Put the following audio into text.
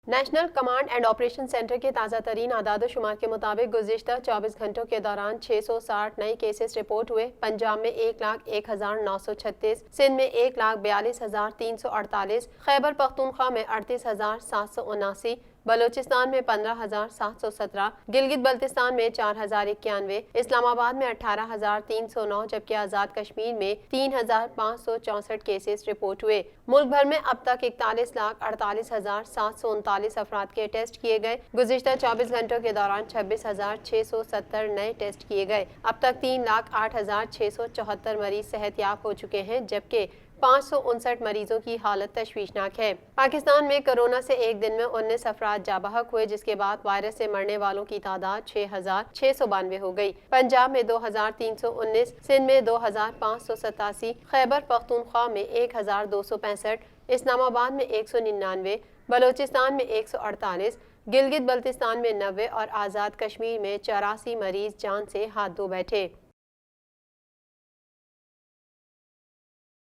National command and operation centre کے تازہ ترین اعداد و شمار کے مطابق گزشتہ 24 گھنٹوں کے دوران 660 نئے کیسز رپورٹ ہوئے۔ پنجاب میں 1,01,936، سندھ میں 1,42,348، خیبر پختونخوا میں 38,779، بلوچستان میں 15,717، گلگت بلتستان میں 4,091، اسلام آباد میں 18,309 جبکہ آزاد کشمیر میں 3,564 کیسز رپورٹ ہوئے۔ ملک بھر میں اب تک 41,48,739 افراد کے ٹیسٹ کیے گئے۔ گزشتہ 24 گھنٹوں کے دوران 26,670 نئے ٹیسٹ کیے گئے۔ اب تک 3,08,674 مریض صحت یاب ہو چکے ہیں جبکہ 559 مریضوں کی حالت تشویشناک ہے۔ پاکستان میں کرونا سے ایک دن میں 19 افراد جاں بحق ہوئے جس کے بعد وائرس سے مرنے والوں کی تعداد 6,692 ہو گئی۔ پنجاب میں 2,319، سندھ میں 2,587، خیبر پختونخوا میں 1,265، اسلام آباد میں 199، بلوچستان میں 148، گلگت بلتستان میں 90 اور آزاد کشمیر میں 84 مریض جان سے ہاتھ دھو بیٹھے۔